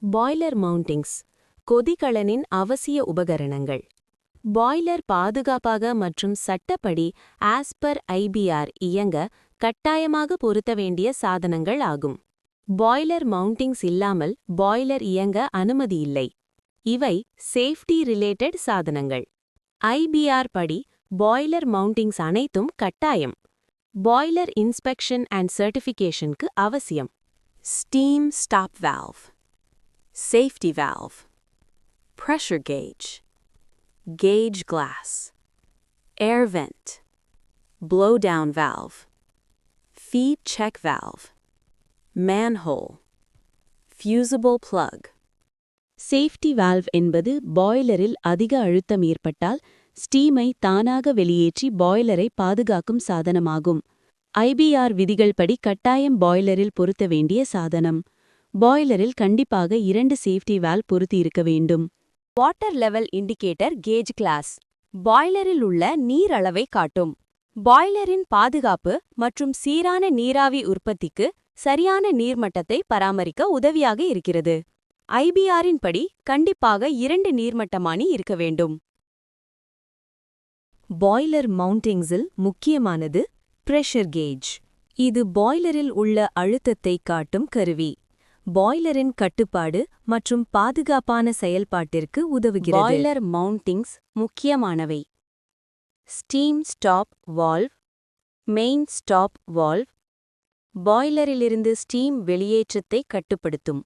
Boiler mountings கொதிகலனின் அவசிய உபகரணங்கள். Boiler பாதுகாப்பாக மற்றும் சட்டப்படி ஆஸ் பர் ஐபிஆர் இயங்க கட்டாயமாக பொருத்த வேண்டிய சாதனங்கள் ஆகும். பாய்லர் மவுண்டிங்ஸ் இல்லாமல் பாய்லர் இயங்க அனுமதியில்லை. இவை சேஃப்டி ரிலேட்டட் சாதனங்கள். ஐபிஆர் படி பாய்லர் மவுண்டிங்ஸ் அனைத்தும் கட்டாயம். பாய்லர் இன்ஸ்பெக்ஷன் அண்ட் சர்டிஃபிகேஷனுக்கு அவசியம். Steam stop valve, safety valve, pressure gauge, gauge glass, air vent, blowdown valve, feed check valve, manhole, fusible plug. Safety valve என்பது பாய்லரில் அதிக அழுத்தம் ஏற்பட்டால் ஸ்டீமை தானாக வெளியேற்றி பாய்லரை பாதுகாக்கும் சாதனமாகும். ஐபிஆர் விதிகள் படி கட்டாயம் பாய்லரில் பொருத்த வேண்டிய சாதனம். பாய்லரில் கண்டிப்பாக 2 சேஃப்டி வால்வ் பொருத்தி இருக்க வேண்டும். Water level indicator gauge glass பாய்லரில் உள்ள நீர் அளவை காட்டும். பாய்லரின் பாதுகாப்பு மற்றும் சீரான நீராவி உற்பத்திக்கு சரியான நீர்மட்டத்தை பராமரிக்க உதவியாக இருக்கிறது. ஐபிஆரின் படி கண்டிப்பாக 2 நீர்மட்டமானி இருக்க வேண்டும். பாய்லர் மவுண்டிங்ஸில் முக்கியமானது பிரஷர் கேஜ். இது பாய்லரில் உள்ள அழுத்தத்தை காட்டும் கருவி. பாய்லரின் கட்டுப்பாடு மற்றும் பாதுகாப்பான செயல்பாட்டிற்கு உதவுகிறது. பாய்லர் மவுண்டிங்ஸ் முக்கியமானவை: steam stop valve, main stop valve, பாய்லரிலிருந்து ஸ்டீம் வெளியேற்றத்தை கட்டுப்படுத்தும்.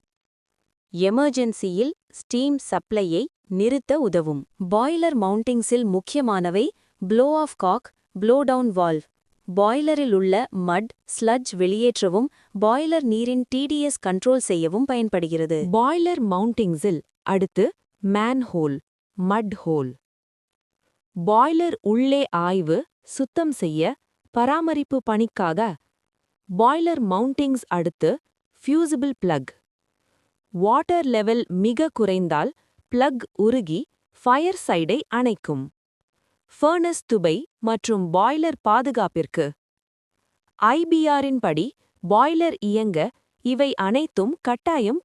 எமர்ஜென்சியில் ஸ்டீம் சப்ளையை நிறுத்த உதவும். பாய்லர் மவுண்டிங்ஸில் முக்கியமானவை blow off cock, blow down valve. பாய்லரில் உள்ள மட், ஸ்லட்ஜ் வெளியேற்றவும் பாய்லர் நீரின் டிடிஎஸ் கண்ட்ரோல் செய்யவும் பயன்படுகிறது. பாய்லர் மவுண்டிங்ஸில் அடுத்து மேன்ஹோல், மட் ஹோல். பாய்லர் உள்ளே ஆய்வு, சுத்தம் செய்ய, பராமரிப்பு பணிக்காக. பாய்லர் மவுண்டிங்ஸ் அடுத்து ஃபியூசிபிள் பிளக். வாட்டர் லெவல் மிக குறைந்தால் பிளக் உருகி ஃபயர் சைடை அணைக்கும். ஃபர்னஸ் துபை மற்றும் பாய்லர் பாதுகாப்பிற்கு. ஐபிஆரின் படி பாய்லர் இயங்க இவை அனைத்தும் கட்டாயம்.